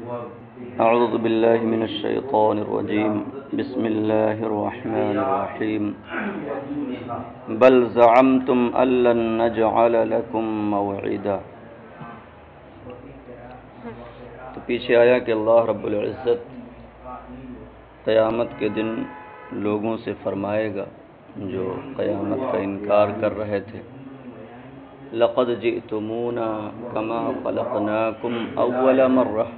اعوذ باللہ من الشیطان الرجیم بسم اللہ الرحمن الرحیم بل زعمتم ان لن نجعل لکم موعدا۔ تو پیچھے آیا کہ اللہ رب العزت قیامت کے دن لوگوں سے فرمائے گا جو قیامت کا انکار کر رہے تھے، لقد جئتمونا کما خلقناکم اول مرہ،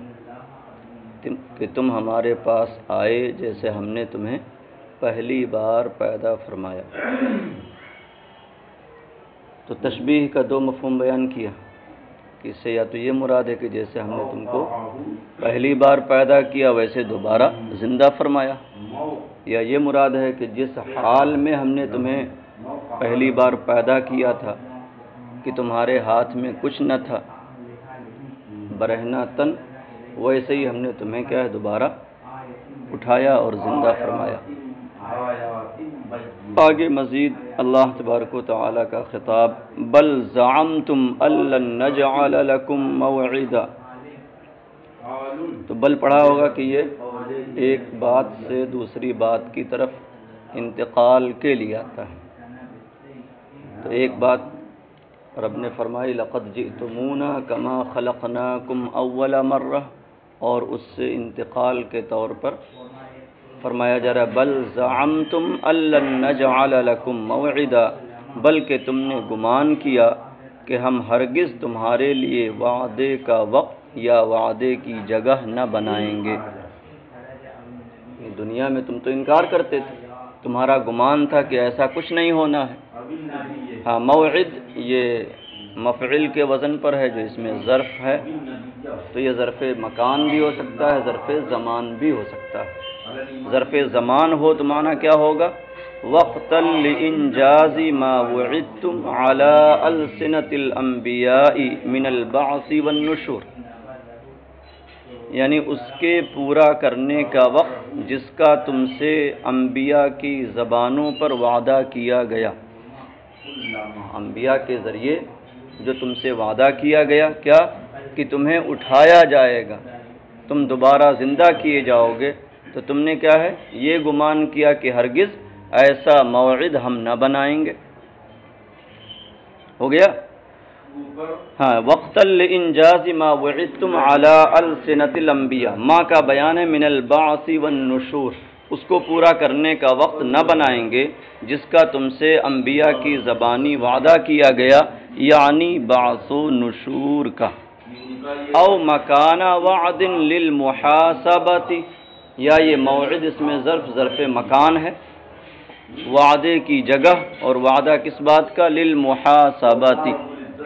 کہ تم ہمارے پاس آئے جیسے ہم نے تمہیں پہلی بار پیدا فرمایا۔ تو تشبیہ کا دو مفہوم بیان کیا کہ اس سے یا تو یہ مراد ہے کہ جیسے ہم نے تم کو پہلی بار پیدا کیا ویسے دوبارہ زندہ فرمایا، یا یہ مراد ہے کہ جس حال میں ہم نے تمہیں پہلی بار پیدا کیا تھا کہ تمہارے ہاتھ میں کچھ نہ تھا، برہنہ تن، ویسے ہی ہم نے تمہیں کیا ہے دوبارہ اٹھایا اور زندہ فرمایا۔ آگے مزید اللہ تبارک و تعالی کا خطاب، بل زعمتم ان لن نجعل لکم موعدا۔ تو بل پڑھا ہوگا کہ یہ ایک بات سے دوسری بات کی طرف انتقال کے لیے آتا ہے۔ تو ایک بات رب نے فرمائی لقد جئتمونا کما خلقناکم اول مرہ، اور اس سے انتقال کے طور پر فرمایا جا رہا ہے بل زعمتم ان لن نجعل لکم موعدا، بلکہ تم نے گمان کیا کہ ہم ہرگز تمہارے لیے وعدے کا وقت یا وعدے کی جگہ نہ بنائیں گے۔ دنیا میں تم تو انکار کرتے تھے، تمہارا گمان تھا کہ ایسا کچھ نہیں ہونا ہے۔ ہاں، موعد یہ مفعل کے وزن پر ہے جو اس میں ظرف ہے، تو یہ ظرف مکان بھی ہو سکتا ہے، ظرف زمان بھی ہو سکتا ہے۔ ظرف زمان ہو تو معنی کیا ہوگا؟ وقتا لانجاز ما وعدتم على السنة الانبیاء من البعث والنشور، یعنی اس کے پورا کرنے کا وقت جس کا تم سے انبیاء کی زبانوں پر وعدہ کیا گیا۔ انبیاء کے ذریعے جو تم سے وعدہ کیا گیا کیا کہ تمہیں اٹھایا جائے گا، تم دوبارہ زندہ کیے جاؤ گے، تو تم نے کیا ہے یہ گمان کیا کہ ہرگز ایسا موعد ہم نہ بنائیں گے۔ ہو گیا؟ ہاں، وقتا لانجاز ما وعدتم على السنة الانبیاء، ما کا بیان ہے من البعث والنشور، اس کو پورا کرنے کا وقت نہ بنائیں گے جس کا تم سے انبیاء کی زبانی وعدہ کیا گیا، یعنی بعث و نشور کا۔ او مکان وعد للمحاسبۃ، یا یہ موعد اس میں ظرف مکان ہے، وعدے کی جگہ، اور وعدہ کس بات کا؟ للمحاسبۃ،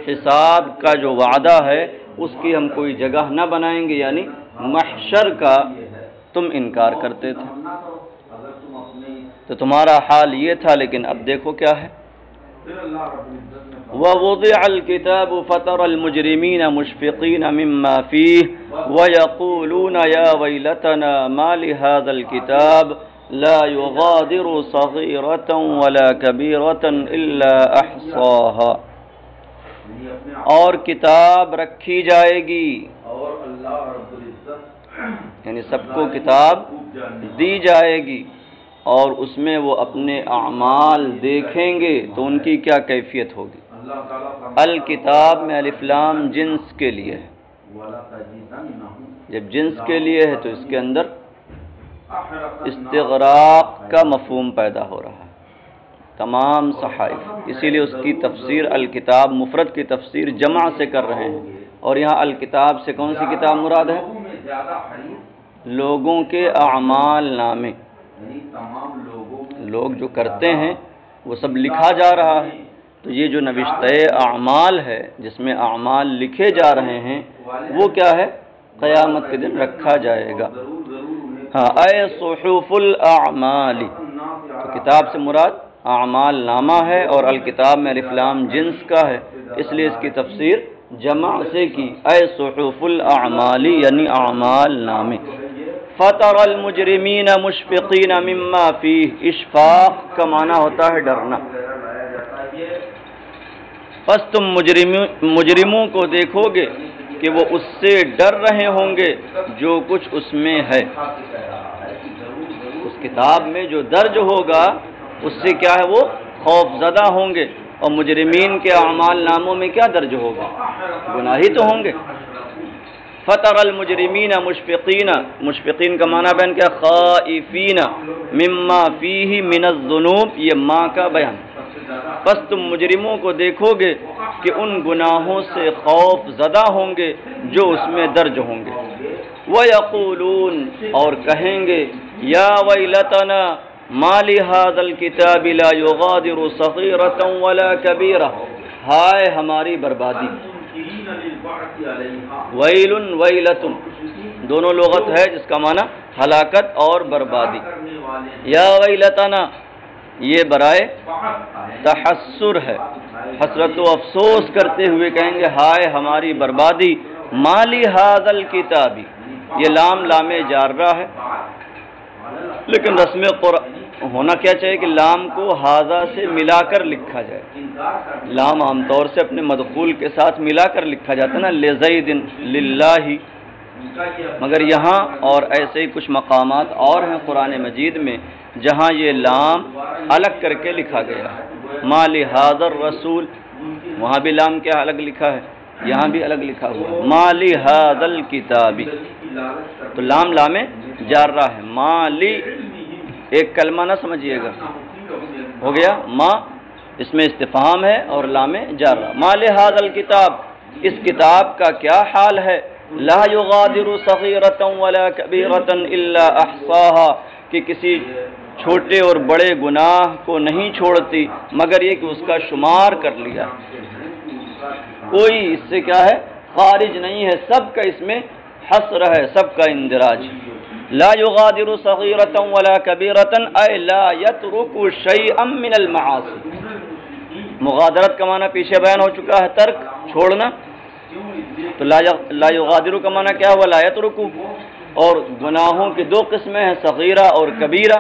حساب کا جو وعدہ ہے اس کی ہم کوئی جگہ نہ بنائیں گے، یعنی محشر کا تم انکار کرتے تھے۔ تو تمہارا حال یہ تھا، لیکن اب دیکھو کیا ہے، وَوُضِعَ الْكِتَابُ فَتَرَى الْمُجْرِمِينَ مُشْفِقِينَ مِمَّا فِيهِ وَيَقُولُونَ يَا وَيْلَتَنَا مَا لِهَذَا الْكِتَابِ لَا يُغَادِرُ صَغِيرَةً وَلَا كَبِيرَةً إِلَّا أَحْصَاهَا، اور کتاب رکھی جائے گی، یعنی سب کو کتاب دی جائے گی، اور اس میں وہ اپنے اعمال دیکھیں گے تو ان کی کیا کیفیت ہوگی۔ الکتاب میں الف لام جنس کے لیے ہے، جب جنس کے لیے ہے تو اس کے اندر استغراق کا مفہوم پیدا ہو رہا ہے، تمام صحائف، اسی لیے اس کی تفسیر الکتاب مفرد کی تفسیر جمع سے کر رہے ہیں، اور یہاں الکتاب سے کون سی کتاب مراد ہے؟ لوگوں کے اعمال نامے، لوگ جو کرتے ہیں وہ سب لکھا جا رہا ہے، تو یہ جو نوشتہ اعمال ہے جس میں اعمال لکھے جا رہے ہیں وہ کیا ہے؟ قیامت کے دن رکھا جائے گا۔ ہاں، اے صحف الاعمال، تو کتاب سے مراد اعمال نامہ ہے، اور الکتاب میں الف لام جنس کا ہے، اس لیے اس کی تفسیر جمع سے کی، اے صحف الاعمال یعنی اعمال نامے۔ فَتَرَى الْمُجْرِمِينَ مُشْفِقِينَ مِمَّا فِيهِ، اشفاق کا معنی ہوتا ہے ڈرنا۔ پس تم مجرموں کو دیکھو گے کہ وہ اس سے ڈر رہے ہوں گے جو کچھ اس میں ہے۔ اس کتاب میں جو درج ہوگا اس سے کیا ہے، وہ خوف زدہ ہوں گے۔ اور مجرمین کے اعمال ناموں میں کیا درج ہوگا؟ گناہی تو ہوں گے۔ فَتَرَى الْمُجْرِمِينَ مُشْفِقِينَ، مشفقین کا معنی بیان کیا؟ خائفین مما فیہ من الذنوب، یہ ماں کا بیان۔ پس تم مجرموں کو دیکھو گے کہ ان گناہوں سے خوف زدہ ہوں گے جو اس میں درج ہوں گے۔ وَيَقُولُونَ، اور کہیں گے، یا ویلتنا ما لِهَذَا الْكِتَابِ لَا يُغَادِرُ صَغِيرَةً وَلَا كَبِيرَةً، ہائے ہماری بربادی۔ ویل ویلتم دونوں لغت ہے جس کا معنی ہلاکت اور بربادی۔ یا ویلتنا یہ برائے تحسر ہے، حسرت و افسوس کرتے ہوئے کہیں گے ہائے ہماری بربادی۔ مالی ھذا الکتاب، یہ لام جارہ ہے، لیکن رسم قرآن ہونا کیا چاہیے کہ لام کو ھذا سے ملا کر لکھا جائے۔ لام عام طور سے اپنے مدخول کے ساتھ ملا کر لکھا جاتا ہے نا، لزید للہ، مگر یہاں اور ایسے ہی کچھ مقامات اور ہیں قرآن مجید میں جہاں یہ لام الگ کر کے لکھا گیا ہے۔ ما لہذا الرسول، وہاں بھی لام کیا الگ لکھا ہے، یہاں بھی الگ لکھا ہوا ہے۔ ما لہذا الکتاب، تو لام جارہ ہے۔ ما لی ایک کلمہ نہ سمجھیے گا، ہو گیا ما اس میں استفہام ہے اور لام جارہ۔ ما لہذا الکتاب، اس کتاب کا کیا حال ہے، لا یغادر صغیرۃ ولا کبیرۃ الا احصاها، کہ کسی چھوٹے اور بڑے گناہ کو نہیں چھوڑتی مگر یہ کہ اس کا شمار کر لیا، کوئی اس سے کیا ہے خارج نہیں ہے، سب کا اس میں حصر ہے، سب کا اندراج۔ لا یغادر صغیرۃ ولا کبیرۃ اے لا یترک شیئا من المعاصی، مغادرت کا معنی پیچھے بیان ہو چکا ہے، ترک چھوڑنا، تو لا یغادر کا معنی کیا ہوا، لا یترک، اور گناہوں کی دو قسمیں ہیں، صغیرہ اور کبیرہ،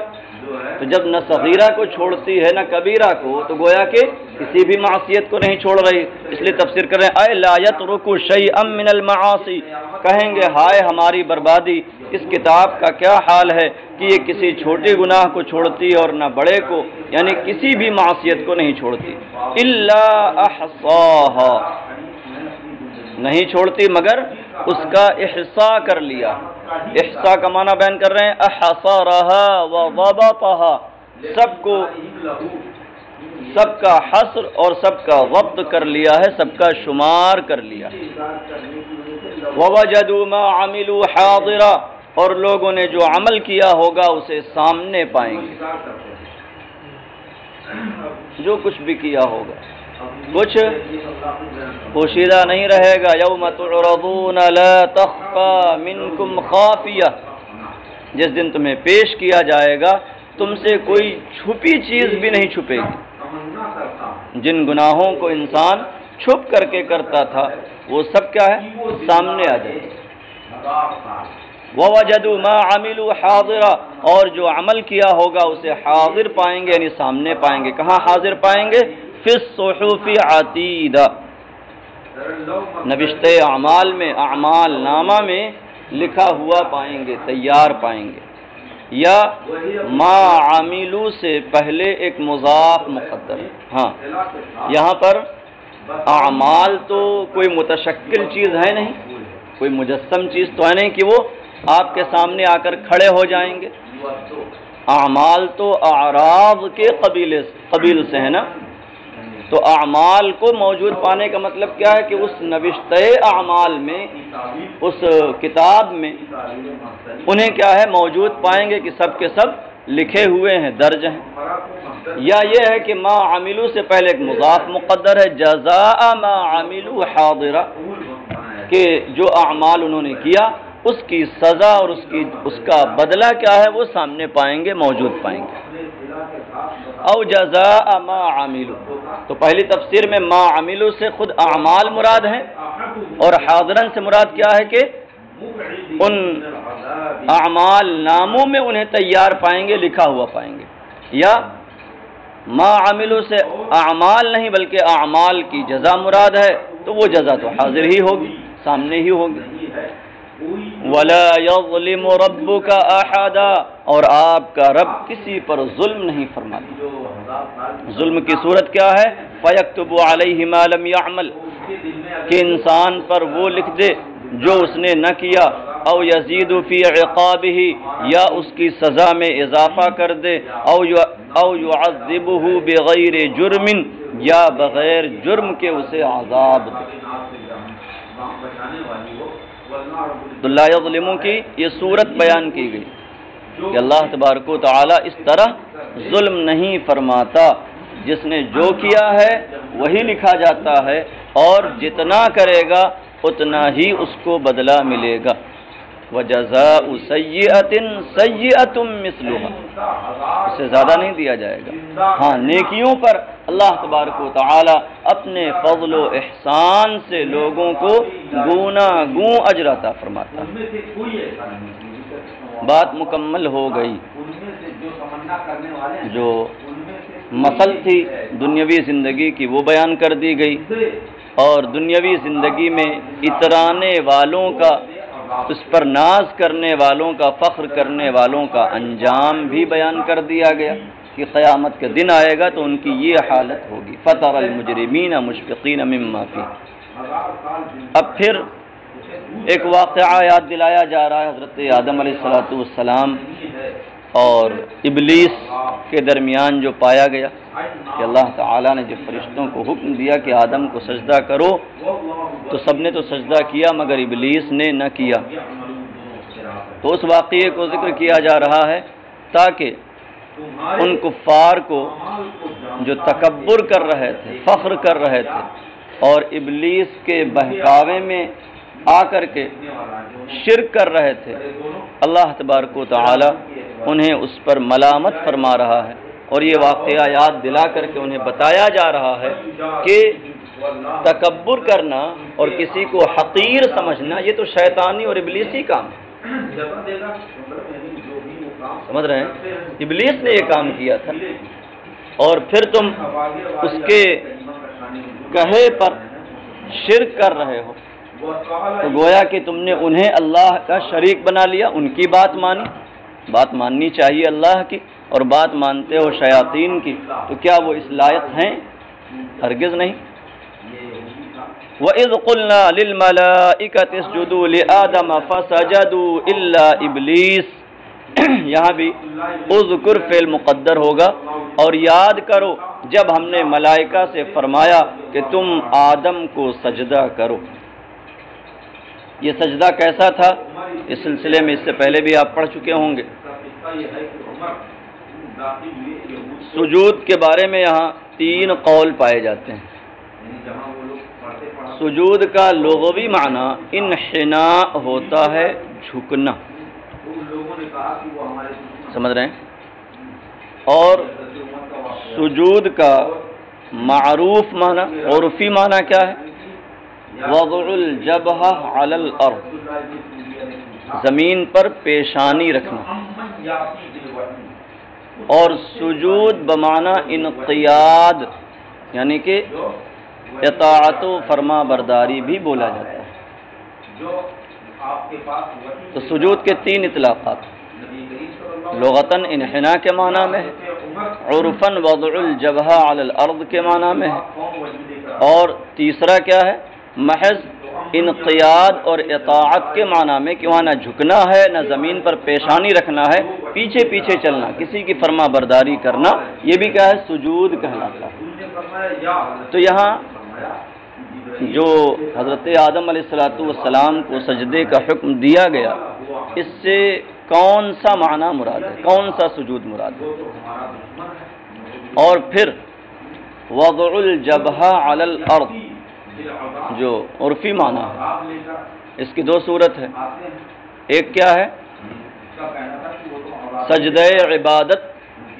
تو جب نہ صغیرہ کو چھوڑتی ہے نہ کبیرہ کو تو گویا کہ کسی بھی معصیت کو نہیں چھوڑ رہی، اس لیے تفسیر کر رہے ہیں اے لا یترک شیئا من المعاصی، کہیں گے ہائے ہماری بربادی، اس کتاب کا کیا حال ہے کہ یہ کسی چھوٹے گناہ کو چھوڑتی اور نہ بڑے کو، یعنی کسی بھی معصیت کو نہیں چھوڑتی، الا احصاها، نہیں چھوڑتی مگر اس کا احصاء کر لیا۔ احصاء کا معنی بیان کر رہے ہیں احصارها وضبطها، سب کا حصر اور سب کا ضبط کر لیا ہے، سب کا شمار کر لیا۔ ووجدوا ما عملوا حاضرا، اور لوگوں نے جو عمل کیا ہوگا اسے سامنے پائیں گے، جو کچھ بھی کیا ہوگا کچھ پوشیدہ نہیں رہے گا۔ یوم تعرضون لا تخفى منکم خافیہ، جس دن تمہیں پیش کیا جائے گا تم سے کوئی چھپی چیز بھی نہیں چھپے گی، جن گناہوں کو انسان چھپ کر کے کرتا تھا وہ سب کیا ہے سامنے آ جائے گا۔ وَوَجَدُوا مَا عَمِلُوا حَاضِرًا، اور جو عمل کیا ہوگا اسے حاضر پائیں گے، یعنی سامنے پائیں گے۔ کہاں حاضر پائیں گے؟ فِي الصُّحُفِ عَتِيدًا، نوشتہ اعمال میں، اعمال نامہ میں لکھا ہوا پائیں گے، تیار پائیں گے۔ یا ما عاملو سے پہلے ایک مضاف مقدر ہے، ہاں یہاں پر اعمال تو کوئی متشکل چیز ہے نہیں، کوئی مجسم چیز تو ہے نہیں کہ وہ آپ کے سامنے آ کر کھڑے ہو جائیں گے۔ اعمال تو اعراض کے قبیل سے ہے نا، تو اعمال کو موجود پانے کا مطلب کیا ہے کہ اس نوشتہ اعمال میں، اس کتاب میں انہیں کیا ہے موجود پائیں گے کہ سب کے سب لکھے ہوئے ہیں، درج ہیں۔ یا یہ ہے کہ ما عملو سے پہلے ایک مضاف مقدر ہے، جزاء ما عملو حاضرہ، کہ جو اعمال انہوں نے کیا اس کی سزا اور اس کا بدلہ کیا ہے وہ سامنے پائیں گے، موجود پائیں گے۔ او جزاء ما عملو، تو پہلی تفسیر میں ما عملو سے خود اعمال مراد ہیں، اور حاضرن سے مراد کیا ہے کہ ان اعمال ناموں میں انہیں تیار پائیں گے، لکھا ہوا پائیں گے۔ یا ما عملو سے اعمال نہیں بلکہ اعمال کی جزا مراد ہے، تو وہ جزا تو حاضر ہی ہوگی، سامنے ہی ہوگی۔ وَلَا يَظْلِمُ رَبُّكَ أَحَدًا، اور آپ کا رب کسی پر ظلم نہیں فرماتا۔ ظلم کی صورت کیا ہے؟ فَيَكْتُبُ عَلَيْهِ مَا لَمْ يَعْمَلْ، کہ انسان پر وہ لکھ دے جو اس نے نہ کیا، او یزید فی عقابہ، یا اس کی سزا میں اضافہ کر دے، او یعذبہ بغیر جرم، یا بغیر جرم کے اسے عذاب دے۔ تو لا یظلموں کی یہ صورت بیان کی گئی کہ اللہ تبارک و تعالی اس طرح ظلم نہیں فرماتا، جس نے جو کیا ہے وہی لکھا جاتا ہے، اور جتنا کرے گا اتنا ہی اس کو بدلہ ملے گا۔ وَجَزَاءُ سَيِّئَةٍ سَيِّئَةٌ مِثْلُهَا، اس سے زیادہ نہیں دیا جائے گا۔ ہاں، نیکیوں پر اللہ تبارک و تعالی اپنے فضل و احسان سے لوگوں کو گونا گوں اجر عطا فرماتا ہے۔ بات مکمل ہو گئی۔ جو مثل تھی دنیاوی زندگی کی وہ بیان کر دی گئی، اور دنیاوی زندگی میں اترانے والوں کا، اس پر ناز کرنے والوں کا، فخر کرنے والوں کا انجام بھی بیان کر دیا گیا کہ قیامت کے دن آئے گا تو ان کی یہ حالت ہوگی۔ فَتَرَى الْمُجْرِمِينَ مُشْفِقِينَ مِمَّا فِيهِ۔ اب پھر ایک واقعہ یاد دلایا جا رہا ہے حضرت آدم علیہ السلام اور ابلیس کے درمیان جو پایا گیا کہ اللہ تعالیٰ نے جب فرشتوں کو حکم دیا کہ آدم کو سجدہ کرو تو سب نے تو سجدہ کیا مگر ابلیس نے نہ کیا۔ تو اس واقعے کو ذکر کیا جا رہا ہے تاکہ ان کفار کو جو تکبر کر رہے تھے، فخر کر رہے تھے، اور ابلیس کے بہکاوے میں آ کر کے شرک کر رہے تھے، اللہ تبارک و تعالی انہیں اس پر ملامت فرما رہا ہے، اور یہ واقعہ یاد دلا کر کے انہیں بتایا جا رہا ہے کہ تکبر کرنا اور کسی کو حقیر سمجھنا یہ تو شیطانی اور ابلیسی کام ہے۔ سمجھ رہے ہیں؟ ابلیس نے یہ کام کیا تھا، اور پھر تم اس کے کہے پر شرک کر رہے ہو، تو گویا کہ تم نے انہیں اللہ کا شریک بنا لیا، ان کی بات مانی۔ بات ماننی چاہیے اللہ کی، اور بات مانتے ہو شیاطین کی، تو کیا وہ اس لائق ہیں؟ ہرگز نہیں۔ وَإِذْ قُلْنَا لِلْمَلَائِكَةِ اسْجُدُوا لِآدَمَ فَسَجَدُوا إِلَّا إِبْلِيسَ، یہاں بھی اذکر فعل مقدر ہوگا، اور یاد کرو جب ہم نے ملائکہ سے فرمایا کہ تم آدم کو سجدہ کرو۔ یہ سجدہ کیسا تھا؟ اس سلسلے میں اس سے پہلے بھی آپ پڑھ چکے ہوں گے۔ سجود کے بارے میں یہاں 3 قول پائے جاتے ہیں۔ سجود کا لغوی معنی انحناء ہوتا ہے، جھکنا، سمجھ رہے ہیں؟ اور سجود کا معروف معنی، عرفی معنی کیا ہے؟ وضع الجبہ علی الارض، زمین پر پیشانی رکھنا۔ اور سجود بمعنی انقیاد، یعنی کہ اطاعت و فرما برداری بھی بولا جاتا ہے۔ تو سجود کے 3 اطلاقات، لغتاً انحناء کے معنی میں ہے، عرفاً وضع الجبہ علی الارض کے معنی میں ہے، اور تیسرا کیا ہے؟ محض انقیاد اور اطاعت کے معنی میں کہ وہاں نہ جھکنا ہے نہ زمین پر پیشانی رکھنا ہے، پیچھے پیچھے چلنا، کسی کی فرما برداری کرنا، یہ بھی کیا ہے؟ سجود کہلاتا ہے۔ تو یہاں جو حضرت آدم علیہ السلام کو سجدے کا حکم دیا گیا، اس سے کون سا معنی مراد ہے، کون سا سجود مراد ہے؟ اور پھر وضع الجبہ علی الارض جو عرفی معنی ہے، اس کی 2 صورت ہے۔ ایک کیا ہے؟ سجدہ عبادت،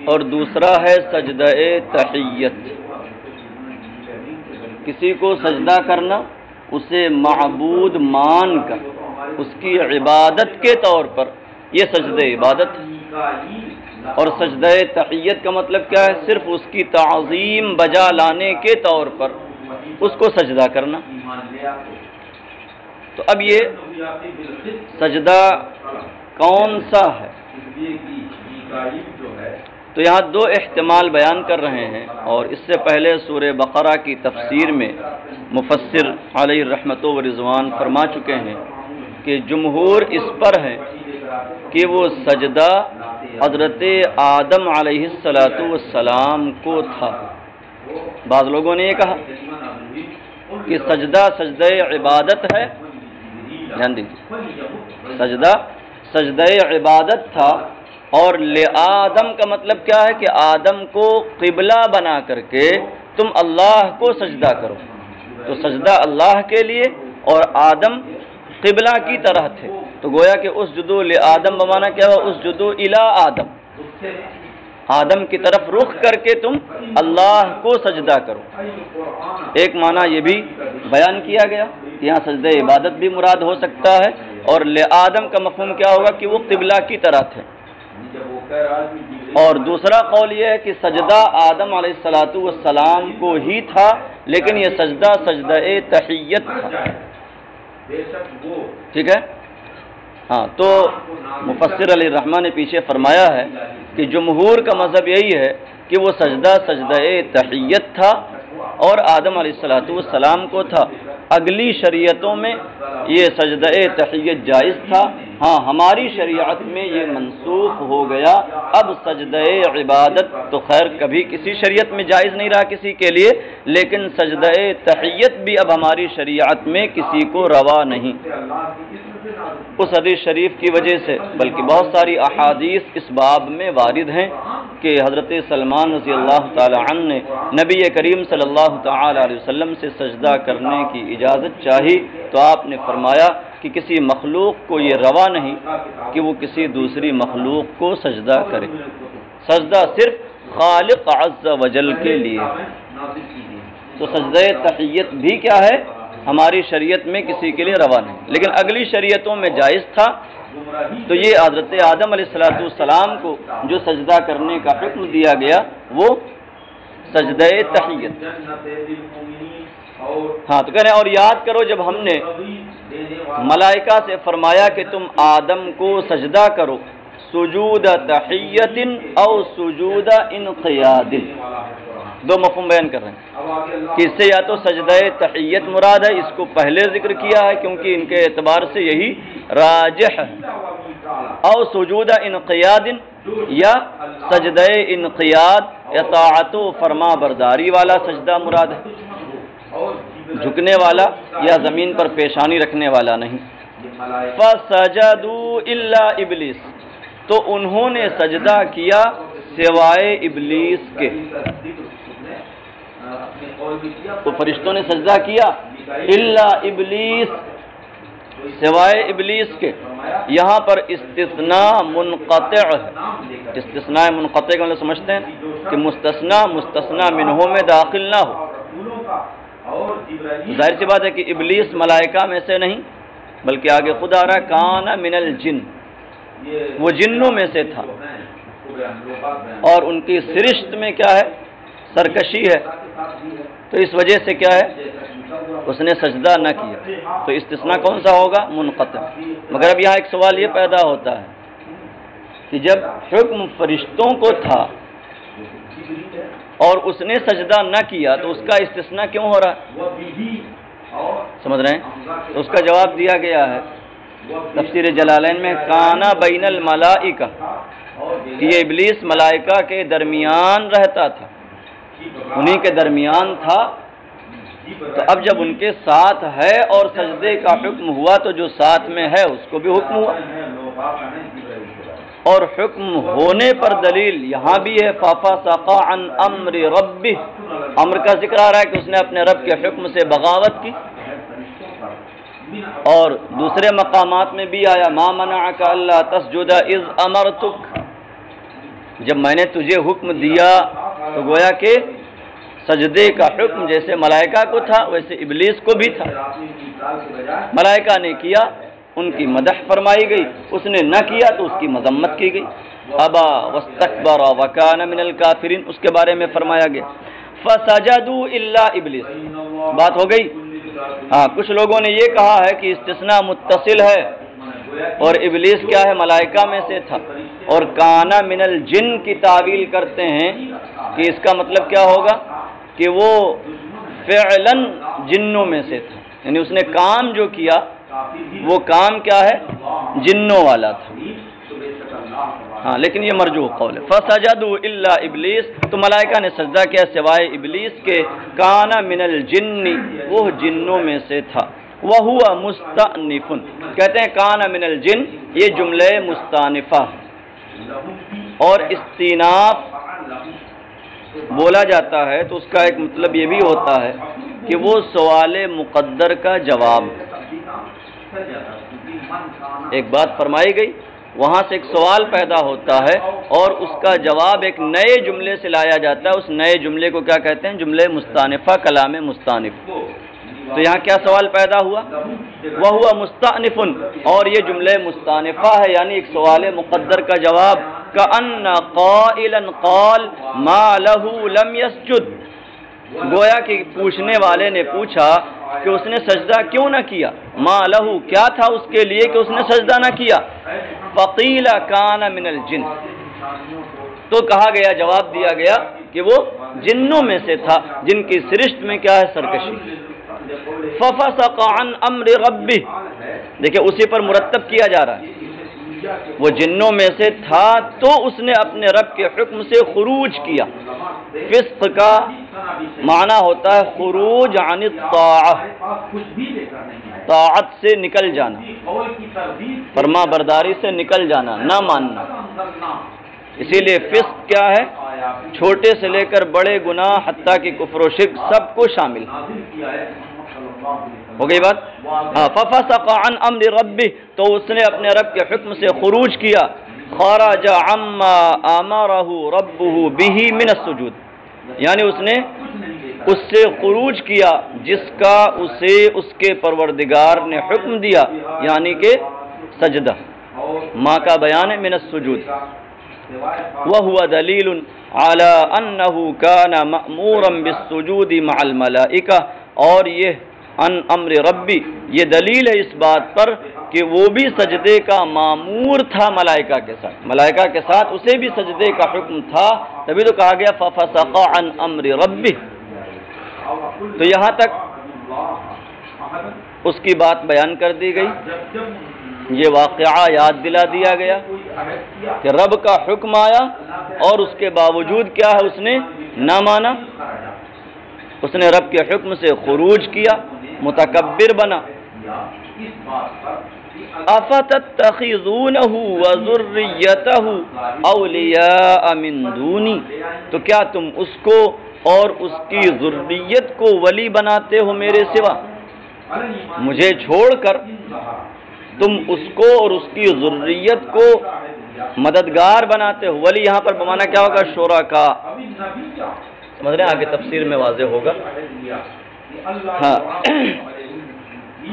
اور دوسرا ہے سجدہ تحیت۔ کسی کو سجدہ کرنا، اسے معبود مان کر اس کی عبادت کے طور پر، یہ سجدہ عبادت ہے۔ اور سجدہ تحیت کا مطلب کیا ہے؟ صرف اس کی تعظیم بجا لانے کے طور پر اس کو سجدہ کرنا۔ تو اب یہ سجدہ کون سا ہے؟ تو یہاں دو احتمال بیان کر رہے ہیں، اور اس سے پہلے سورہ بقرہ کی تفسیر میں مفسر علیہ الرحمت و رضوان فرما چکے ہیں کہ جمہور اس پر ہے کہ وہ سجدہ حضرت آدم علیہ السلام کو تھا۔ بعض لوگوں نے یہ کہا کہ سجدہ سجدہ عبادت ہے، دھیان دیجیے، سجدہ عبادت تھا، اور لآدم کا مطلب کیا ہے کہ آدم کو قبلہ بنا کر کے تم اللہ کو سجدہ کرو، تو سجدہ اللہ کے لیے اور آدم قبلہ کی طرح تھے، تو گویا کہ اسجدوا لآدم بمانا کیا ہوا، اسجدوا الی آدم، آدم کی طرف رخ کر کے تم اللہ کو سجدہ کرو۔ ایک معنی یہ بھی بیان کیا گیا کہ یہاں سجدہ عبادت بھی مراد ہو سکتا ہے، اور لآدم کا مفہوم کیا ہوگا کہ وہ قبلہ کی طرح تھے۔ اور دوسرا قول یہ ہے کہ سجدہ آدم علیہ السلام کو ہی تھا، لیکن یہ سجدہ سجدہ تحیت تھا، ٹھیک ہے۔ ہاں، تو مفسر علیہ الرحمٰن نے پیچھے فرمایا ہے کہ جمہور کا مذہب یہی ہے کہ وہ سجدہ سجدہ تحیت تھا اور آدم علیہ السلام کو تھا۔ اگلی شریعتوں میں یہ سجدہ تحیت جائز تھا، ہاں ہماری شریعت میں یہ منسوخ ہو گیا۔ اب سجدہ عبادت تو خیر کبھی کسی شریعت میں جائز نہیں رہا کسی کے لیے، لیکن سجدہ تحیت بھی اب ہماری شریعت میں کسی کو روا نہیں، اس حدیث شریف کی وجہ سے، بلکہ بہت ساری احادیث اس باب میں وارد ہیں کہ حضرت سلمان رضی اللہ تعالی عنہ نے نبی کریم صلی اللہ تعالی علیہ وسلم سے سجدہ کرنے کی اجازت چاہی، تو آپ نے فرمایا کہ کسی مخلوق کو یہ روا نہیں کہ وہ کسی دوسری مخلوق کو سجدہ کرے، سجدہ صرف خالق عز و جل کے لیے۔ تو سجدہ تحیت بھی کیا ہے، ہماری شریعت میں کسی کے لیے روا نہیں، لیکن اگلی شریعتوں میں جائز تھا۔ تو یہ حضرت آدم علیہ السلام کو جو سجدہ کرنے کا حکم دیا گیا وہ سجدہ تحیت۔ ہاں، تو کہہ رہے ہیں اور یاد کرو جب ہم نے ملائکہ سے فرمایا کہ تم آدم کو سجدہ کرو، سجود تحیت او سجود انقیاد، دو مفہوم بیان کر رہے ہیں کہ اس سے یا تو سجدہ تحیت مراد ہے، اس کو پہلے ذکر کیا ہے کیونکہ ان کے اعتبار سے یہی راجح ہے، او سجود انقیاد یا سجدہ انقیاد اطاعت و فرما برداری والا سجدہ مراد ہے، جھکنے والا یا زمین پر پیشانی رکھنے والا نہیں۔ فسجدوا الا ابلیس، تو انہوں نے سجدہ کیا سوائے ابلیس کے، تو فرشتوں نے سجدہ کیا الا ابلیس، سوائے ابلیس کے۔ یہاں پر استثناء منقطع ہے، استثناء منقطع کا مطلب سمجھتے ہیں کہ مستثنی منہ میں داخل نہ ہو۔ ظاہر سی بات ہے کہ ابلیس ملائکہ میں سے نہیں، بلکہ آگے خود آ رہا ہے کان من الجن، وہ جنوں میں سے تھا، اور ان کی سرشت میں کیا ہے، سرکشی ہے، تو اس وجہ سے کیا ہے اس نے سجدہ نہ کیا، تو استثناء کون سا ہوگا، منقطع۔ مگر اب یہاں ایک سوال یہ پیدا ہوتا ہے کہ جب حکم فرشتوں کو تھا اور اس نے سجدہ نہ کیا تو اس کا استثناء کیوں ہو رہا ہے، سمجھ رہے ہیں؟ تو اس کا جواب دیا گیا ہے تفسیر جلالین میں، کانا بین الملائکہ، کہ یہ ابلیس ملائکہ کے درمیان رہتا تھا، انہی کے درمیان تھا، تو اب جب ان کے ساتھ ہے اور سجدے کا حکم ہوا تو جو ساتھ میں ہے اس کو بھی حکم ہوا، اور حکم ہونے پر دلیل یہاں بھی ہے فَفَسَقَ عَنْ أَمْرِ رَبِّهِ، امر کا ذکر آ رہا ہے کہ اس نے اپنے رب کے حکم سے بغاوت کی، اور دوسرے مقامات میں بھی آیا مَا مَنَعَكَ أَلَّا تَسْجُدَ إِذْ أَمَرْتُكَ، جب میں نے تجھے حکم دیا، تو گویا کہ سجدے کا حکم جیسے ملائکہ کو تھا ویسے ابلیس کو بھی تھا، ملائکہ نے کیا ان کی مدح فرمائی گئی، اس نے نہ کیا تو اس کی مذمت کی گئی، ابا واستکبر وکان من الکافرین، اس کے بارے میں فرمایا گیا فسجدوا الا ابلیس، بات ہو گئی۔ ہاں کچھ لوگوں نے یہ کہا ہے کہ استثناء متصل ہے اور ابلیس کیا ہے ملائکہ میں سے تھا، اور کانا من الجن کی تعویل کرتے ہیں کہ اس کا مطلب کیا ہوگا کہ وہ فعلاً جنوں میں سے تھا، یعنی اس نے کام جو کیا وہ کام کیا ہے جنوں والا تھا۔ ہاں لیکن یہ مرجوح قول ہے۔ فسجدوا الا ابلیس، تو ملائکہ نے سجدہ کیا سوائے ابلیس کے، کانا من الجن، وہ جنوں میں سے تھا، وہو مستأنف، کہتے ہیں کانا من الجن یہ جملہ مستانفہ ہے، اور استیناف بولا جاتا ہے تو اس کا ایک مطلب یہ بھی ہوتا ہے کہ وہ سوال مقدر کا جواب، ایک بات فرمائی گئی وہاں سے ایک سوال پیدا ہوتا ہے اور اس کا جواب ایک نئے جملے سے لایا جاتا ہے، اس نئے جملے کو کیا کہتے ہیں جملہ مستانفہ، کلام مستانف۔ تو یہاں کیا سوال پیدا ہوا، وہو مستأنف، اور یہ جملہ مستانفہ ہے یعنی ایک سوال مقدر کا جواب، کأن قائلا قال ما له لم يسجد، گویا کہ پوچھنے والے نے پوچھا کہ اس نے سجدہ کیوں نہ کیا، ما له کیا تھا اس کے لیے کہ اس نے سجدہ نہ کیا، فقیل کان من الجن، تو کہا گیا جواب دیا گیا کہ وہ جنوں میں سے تھا جن کی سرشت میں کیا ہے سرکشی۔ ففسق عن امر ربہ، دیکھیں اسی پر مرتب کیا جا رہا ہے، وہ جنوں میں سے تھا تو اس نے اپنے رب کے حکم سے خروج کیا۔ فسق کا معنی ہوتا ہے خروج عن الطاعہ، طاعت سے نکل جانا، فرما برداری سے نکل جانا، نہ ماننا۔ اسی لیے فسق کیا ہے، چھوٹے سے لے کر بڑے گناہ حتیٰ کہ کفر و شرک سب کو شامل ہو گئی بات۔ ہاں ففسق عن امر ربہ، تو اس نے اپنے رب کے حکم سے خروج کیا، خرج عما امرہ ربہ بہ من السجود، یعنی اس نے اس سے خروج کیا جس کا اسے اس کے پروردگار نے حکم دیا، یعنی کہ سجدہ، ما کا بیان ہے من السجود، وهو دلیل علی انہ کان مأمورا بالسجود مع الملائکہ، اور یہ ان امر ربی یہ دلیل ہے اس بات پر کہ وہ بھی سجدے کا مامور تھا ملائکہ کے ساتھ، ملائکہ کے ساتھ اسے بھی سجدے کا حکم تھا، تبھی تو کہا گیا ففسق عن امر ربی۔ تو یہاں تک اس کی بات بیان کر دی گئی، یہ واقعہ یاد دلا دیا گیا کہ رب کا حکم آیا اور اس کے باوجود کیا ہے اس نے نہ مانا، اس نے رب کے حکم سے خروج کیا، متکبر بنا۔ افتتخذونہ وذریتہ اولیاء من دونی، تو کیا تم اس کو اور اس کی ذریت کو ولی بناتے ہو میرے سوا، مجھے چھوڑ کر تم اس کو اور اس کی ذریت کو مددگار بناتے ہو۔ ولی یہاں پر بمانا کیا ہوگا، شرکا، سمجھ رہے ہیں، آگے تفسیر میں واضح ہوگا۔ ہاں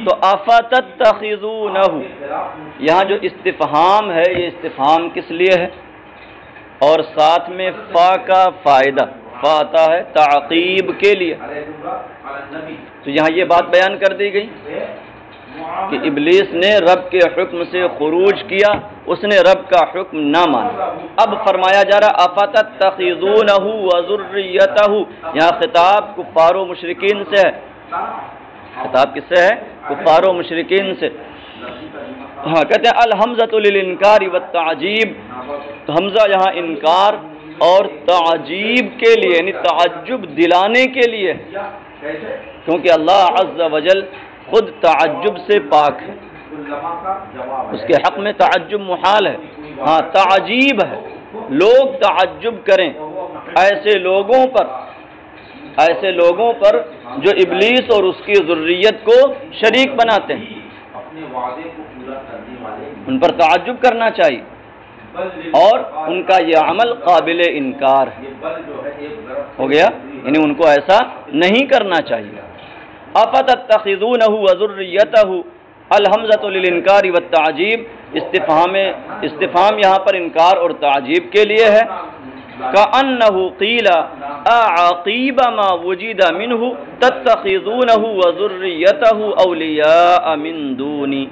تو افتتخذونہ، یہاں جو استفہام ہے یہ استفہام کس لیے ہے، اور ساتھ میں فا کا فائدہ، فا آتا ہے تعقیب کے لیے، تو یہاں یہ بات بیان کر دی گئی کہ ابلیس نے رب کے حکم سے خروج کیا، اس نے رب کا حکم نہ مانا۔ اب فرمایا جا رہا افتتخذونہ وذریتہ، یہاں خطاب کفار و مشرکین سے ہے، خطاب کس سے ہے، کفار و مشرکین سے۔ ہاں کہتے ہیں الحمزۃ للانکار والتعجیب، تو حمزہ یہاں انکار اور تعجیب کے لیے یعنی تعجب دلانے کے لیے، کیونکہ اللہ عز وجل خود تعجب سے پاک ہے، اس کے حق میں تعجب محال ہے، ہاں تعجیب ہے، لوگ تعجب کریں ایسے لوگوں پر جو ابلیس اور اس کی ذریت کو شریک بناتے ہیں، ان پر تعجب کرنا چاہیے، اور ان کا یہ عمل قابل انکار ہے، ہو گیا، یعنی ان کو ایسا نہیں کرنا چاہیے۔ افتتخذونہ وذریتہ، الحمزۃ للانکار والتعجیب، استفہام یہاں پر انکار اور تعجیب کے لیے ہے۔ کأنہ قیل اعقیب ما وجد منہ تتخذونہ وذریتہ اولیاء من دونی.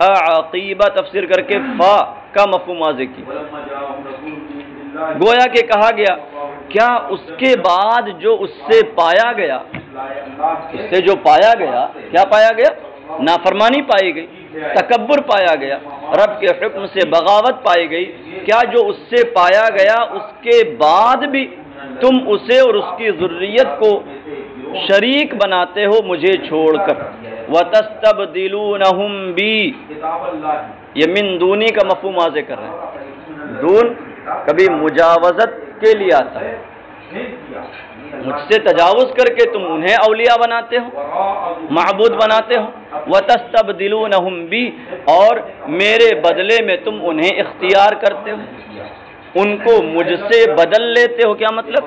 اعقیبہ تفسیر کر کے فا کا مفہوم واضح کی. گویا کہ کہا گیا کیا اس کے بعد جو اس سے پایا گیا، اس سے جو پایا گیا، کیا پایا گیا؟ نافرمانی پائی گئی، تکبر پایا گیا، رب کے حکم سے بغاوت پائی گئی. کیا جو اس سے پایا گیا اس کے بعد بھی تم اسے اور اس کی ذریت کو شریک بناتے ہو مجھے چھوڑ کر؟ وَتَسْتَبْدِلُونَهُمْ بِي، یہ من دونی کا مفہوم واضح کر رہے ہیں. دون کبھی مجاوزت کے لیے آتا ہے، مجھ سے تجاوز کر کے تم انہیں اولیاء بناتے ہو، معبود بناتے ہو. وَتَسْتَبْدِلُونَهُمْ بِي، اور میرے بدلے میں تم انہیں اختیار کرتے ہو، ان کو مجھ سے بدل لیتے ہو. کیا مطلب؟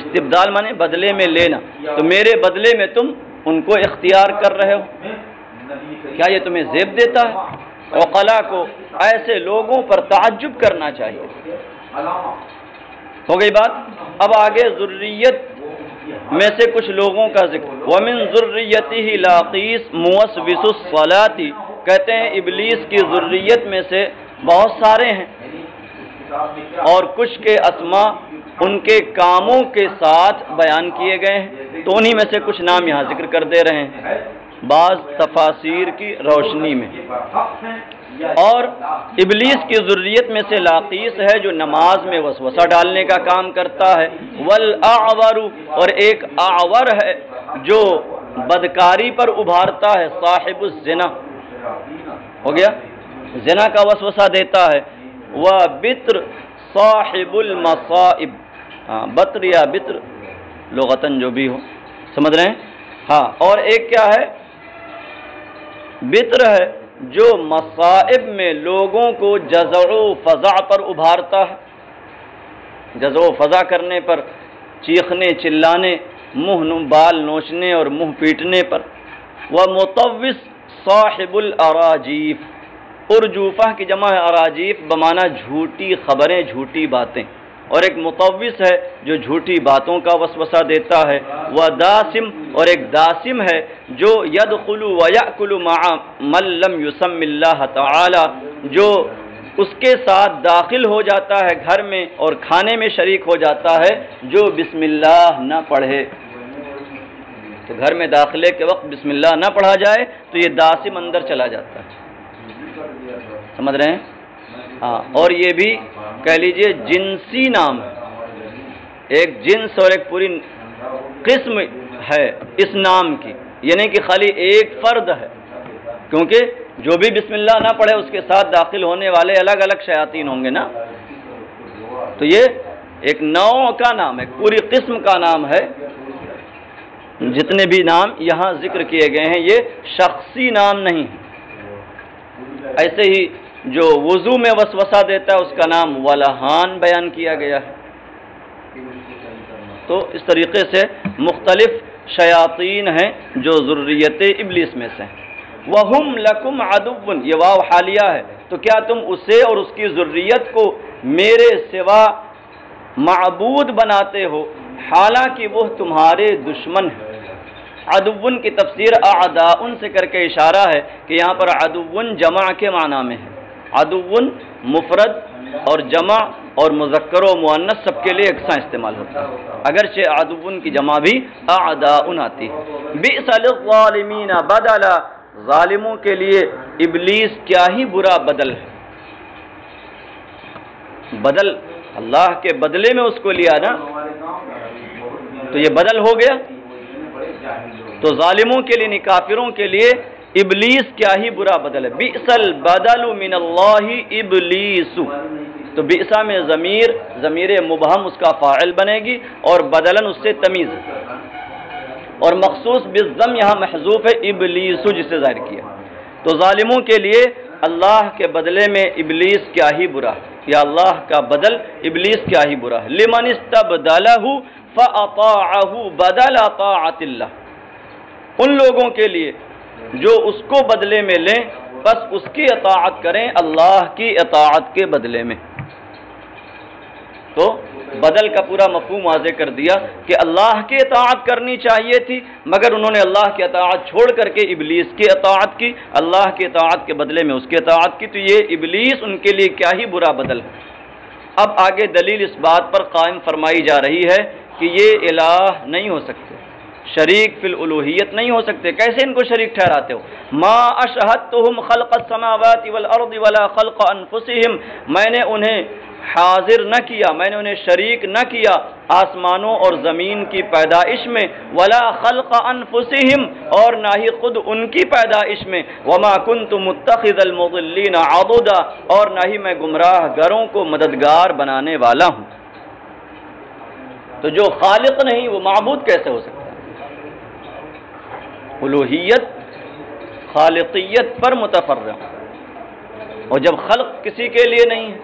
استبدال مانے بدلے میں لینا، تو میرے بدلے میں تم ان کو اختیار کر رہے ہو. کیا یہ تمہیں زیب دیتا ہے؟ عقلاء کو ایسے لوگوں پر تعجب کرنا چاہیے. ہو گئی بات. اب آگے ذریت میں سے کچھ لوگوں کا ذکر. وَمِن ذُرِّيَّتِهِ لَاقِيسٌ مُوَسْوِسُ الصَّلَاةِ، کہتے ہیں ابلیس کی ذریت میں سے بہت سارے ہیں، اور کچھ کے اسماء ان کے کاموں کے ساتھ بیان کیے گئے ہیں، تو انہی میں سے کچھ نام یہاں ذکر کر دے رہے ہیں بعض تفاسیر کی روشنی میں. اور ابلیس کی ذریت میں سے لاقیس ہے جو نماز میں وسوسہ ڈالنے کا کام کرتا ہے. والاعور، اور ایک اعور ہے جو بدکاری پر ابھارتا ہے. صاحب الزنا، ہو گیا، زنا کا وسوسہ دیتا ہے. وبتر صاحب المصائب، بطر یا بطر لغتاً جو بھی ہو، سمجھ رہے ہیں؟ ہاں. اور ایک کیا ہے؟ بطر ہے جو مصائب میں لوگوں کو جزع و فزع پر ابھارتا ہے. جزع و فزع کرنے پر، چیخنے چلانے، منہ بال نوچنے اور منہ پیٹنے پر. ومطوس صاحب الاراجیف، ارجوفہ کی جمع ہے اراجیف بمعنی جھوٹی خبریں، جھوٹی باتیں. اور ایک مطوس ہے جو جھوٹی باتوں کا وسوسہ دیتا ہے. وداسم، اور ایک داسم ہے جو یدخل ویأکل مع من لم یسم اللہ تعالی، جو اس کے ساتھ داخل ہو جاتا ہے گھر میں اور کھانے میں شریک ہو جاتا ہے جو بسم اللہ نہ پڑھے. تو گھر میں داخلے کے وقت بسم اللہ نہ پڑھا جائے تو یہ داسم اندر چلا جاتا ہے. سمجھ رہے ہیں؟ ہاں. اور یہ بھی کہہ لیجئے جنسی نام ہے، ایک جنس اور ایک پوری قسم ہے اس نام کی، یعنی کہ خالی ایک فرد ہے، کیونکہ جو بھی بسم اللہ نہ پڑھے اس کے ساتھ داخل ہونے والے الگ الگ شیاطین ہوں گے نا. تو یہ ایک نوع کا نام ہے، پوری قسم کا نام ہے. جتنے بھی نام یہاں ذکر کیے گئے ہیں یہ شخصی نام نہیں ہے. ایسے ہی جو وضو میں وسوسہ دیتا ہے اس کا نام ولہان بیان کیا گیا ہے. تو اس طریقے سے مختلف شیاطین ہیں جو ذریت ابلیس میں سے ہیں. وَهُمْ لَكُمْ عَدُوٌّ، یہ واو حالیہ ہے. تو کیا تم اسے اور اس کی ذریت کو میرے سوا معبود بناتے ہو حالانکہ وہ تمہارے دشمن ہیں. عدوٌ کی تفسیر اعداء سے کر کے اشارہ ہے کہ یہاں پر عدوٌ جمع کے معنی میں ہے. عدوٌ مفرد اور جمع اور مذکر و مؤنث سب کے لیے یکساں استعمال ہوتا ہے، اگرچہ عدوٌ کی جمع بھی اعداء آتی ہے. بئس للظالمین بدلا، ظالموں کے لیے ابلیس کیا ہی برا بدل ہے. بدل اللہ کے بدلے میں اس کو لیا نا، تو یہ بدل ہو گیا. تو ظالموں کے لیے، کافروں کے لیے ابلیس کیا ہی برا بدل ہے. بئس البدل من اللہ ابلیس، تو بئس میں ضمیر مبہم اس کا فاعل بنے گی اور بدلن اس سے تمیز ہے، اور مخصوص بالضم یہاں محذوف ہے ابلیس جسے ظاہر کیا. تو ظالموں کے لیے اللہ کے بدلے میں ابلیس کیا ہی برا ہے، یا اللہ کا بدل ابلیس کیا ہی برا ہے. لمن استبدلہ فاطاعہ بدل طاعت اللہ، ان لوگوں کے لیے جو اس کو بدلے میں لیں بس اس کی اطاعت کریں اللہ کی اطاعت کے بدلے میں. تو بدل کا پورا مفہوم واضح کر دیا کہ اللہ کی اطاعت کرنی چاہیے تھی، مگر انہوں نے اللہ کی اطاعت چھوڑ کر کے ابلیس کی اطاعت کی، اللہ کی اطاعت کے بدلے میں اس کی اطاعت کی، تو یہ ابلیس ان کے لیے کیا ہی برا بدل ہے۔ اب آگے دلیل اس بات پر قائم فرمائی جا رہی ہے کہ یہ الہ نہیں ہو سکتے، شریک فی الالوہیت نہیں ہو سکتے۔ کیسے ان کو شریک ٹھہراتے ہو؟ ما اشہدتہم خلق السماوات والارض ولا خلق انفسہم، میں نے انہیں حاضر نہ کیا، میں نے انہیں شریک نہ کیا آسمانوں اور زمین کی پیدائش میں، ولا خلق انفسہم، اور نہ ہی خود ان کی پیدائش میں، وما کنت متخذ المضلین عضدا، اور نہ ہی میں گمراہ گروں کو مددگار بنانے والا ہوں۔ تو جو خالق نہیں وہ معبود کیسے ہو سکتا ہے؟ الوہیت خالقیت پر متفرع، اور جب خلق کسی کے لیے نہیں ہے،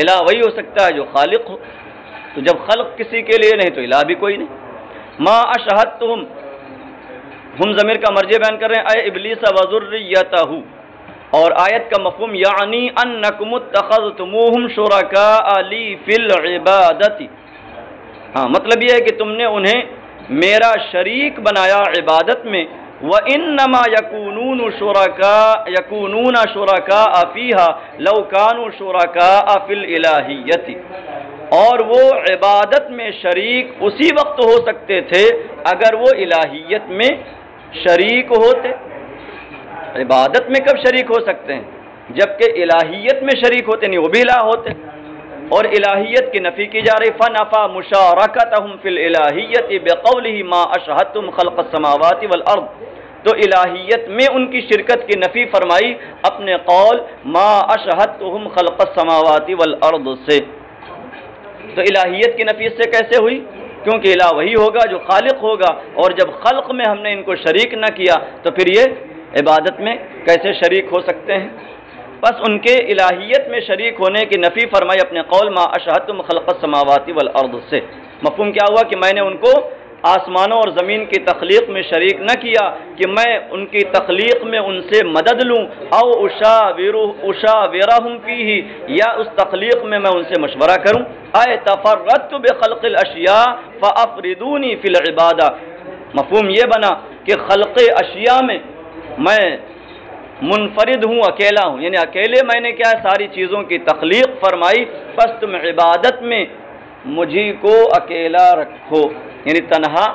الہ وہی ہو سکتا ہے جو خالق ہو، تو جب خلق کسی کے لیے نہیں تو الہ بھی کوئی نہیں۔ ما اشہدتہم، ہم ضمیر کا مرجع بیان کر رہے ہیں اے ابلیس وذریتہ، اور آیت کا مفہوم یعنی انکم اتخذتموہم شرکاء لی فی العبادۃ، ہاں مطلب یہ ہے کہ تم نے انہیں میرا شریک بنایا عبادت میں، وَإِنَّمَا يَكُونُونَ شُرَكَاءَ فِيهَا لَوْ كَانُوا شُرَكَاءَ فِي الْإِلَٰهِيَّةِ، اور وہ عبادت میں شریک اسی وقت ہو سکتے تھے اگر وہ الہیت میں شریک ہوتے۔ عبادت میں کب شریک ہو سکتے ہیں؟ جبکہ الہیت میں شریک ہوتے نہیں، وہ بھی الہ ہوتے، اور الہیت کی نفی کی جا رہی۔ فَنَفَى مُشَارَكَتَهُمْ فِي الْإِلَٰهِيَّةِ بِقَوْلِهِ مَا أَشْهَدتُّمْ خَلْقَ السَّمَاوَاتِ وَالْأَرْضِ، تو الہیت میں ان کی شرکت کی نفی فرمائی اپنے قول ما اشہدتہم خلق السماوات والارض سے۔ تو الہیت کی نفی سے کیسے ہوئی؟ کیونکہ الہ وہی ہوگا جو خالق ہوگا، اور جب خلق میں ہم نے ان کو شریک نہ کیا تو پھر یہ عبادت میں کیسے شریک ہو سکتے ہیں؟ بس ان کے الہیت میں شریک ہونے کی نفی فرمائی اپنے قول ما اشہدتم خلق السماوات والارض سے۔ مفہوم کیا ہوا کہ میں نے ان کو آسمانوں اور زمین کی تخلیق میں شریک نہ کیا کہ میں ان کی تخلیق میں ان سے مدد لوں، او اشاورہم فیہ، یا اس تخلیق میں میں ان سے مشورہ کروں۔ اے تفردت بخلق الاشیاء فافردونی فی العبادہ، مفہوم یہ بنا کہ خلق اشیاء میں میں منفرد ہوں، اکیلا ہوں، یعنی اکیلے میں نے کیا ساری چیزوں کی تخلیق فرمائی، پس تم عبادت میں مجھی کو اکیلا رکھو، یعنی تنہا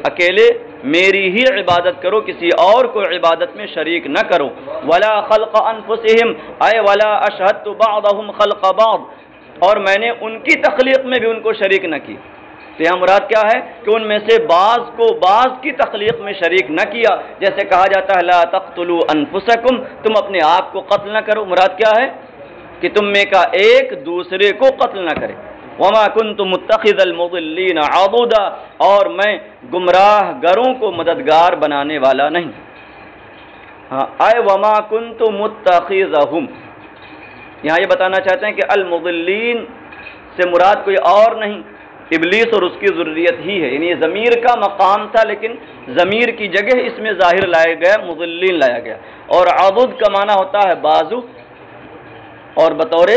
اکیلے میری ہی عبادت کرو، کسی اور کو عبادت میں شریک نہ کرو۔ ولا خلق انفسہم، اے ولا اشہدت بعضہم خلق بعض، اور میں نے ان کی تخلیق میں بھی ان کو شریک نہ کی۔ تو یہاں مراد کیا ہے کہ ان میں سے بعض کو بعض کی تخلیق میں شریک نہ کیا، جیسے کہا جاتا ہے لا تقتلوا انفسکم، تم اپنے آپ کو قتل نہ کرو، مراد کیا ہے کہ تم میں کا ایک دوسرے کو قتل نہ کرے۔ وما كنت متخذ المضلین عضدا، اور میں گمراہ گروں کو مددگار بنانے والا نہیں۔ ہاں اے وما كنت متخذہم، یہاں یہ بتانا چاہتے ہیں کہ المضلین سے مراد کوئی اور نہیں، ابلیس اور اس کی ذریت ہی ہے، یعنی یہ ضمیر کا مقام تھا لیکن ضمیر کی جگہ اس میں ظاہر لایا گیا، مضلین لایا گیا، اور عضد کا معنی ہوتا ہے بازو، اور بطور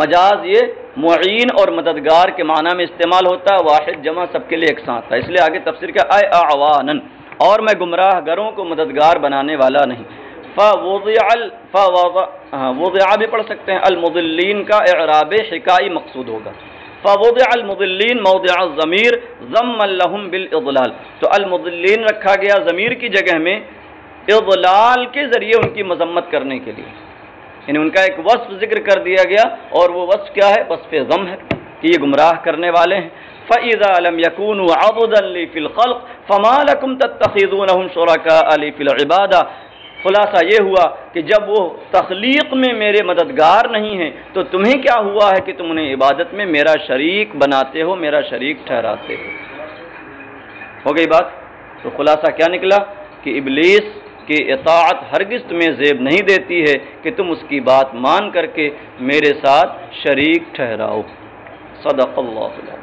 مجاز یہ معین اور مددگار کے معنی میں استعمال ہوتا ہے، واحد جمع سب کے لیے یکساں تھا، اس لیے آگے تفسیر کیا اے اعوانن، اور میں گمراہ گروں کو مددگار بنانے والا نہیں۔ وضع بھی پڑھ سکتے ہیں، المضلین کا اعراب حکائی مقصود ہوگا۔ فوضع المضلین موضع الضمیر ضما لهم بالاضلال، تو المضلین رکھا گیا ضمیر کی جگہ میں اضلال کے ذریعے ان کی مذمت کرنے کے لیے، یعنی ان کا ایک وصف ذکر کر دیا گیا، اور وہ وصف کیا ہے؟ وصف ذم ہے کہ یہ گمراہ کرنے والے ہیں۔ فَإِذَا لَمْ يَكُونُوا عَضُدًا لِّي فِي الْخَلْقِ فَمَا لَكُمْ تَتَّخِذُونَهُمْ شُرَكَاءَ لِّي فِي الْعِبَادَةِ، خلاصہ یہ ہوا کہ جب وہ تخلیق میں میرے مددگار نہیں ہیں تو تمہیں کیا ہوا ہے کہ تم انہیں عبادت میں میرا شریک بناتے ہو، میرا شریک ٹھہراتے ہو۔ ہو گئی بات؟ تو خلاصہ کیا نکلا کہ ابلیس کی اطاعت ہرگز تمہیں زیب نہیں دیتی ہے کہ تم اس کی بات مان کر کے میرے ساتھ شریک ٹھہراؤ۔ صدق اللہ۔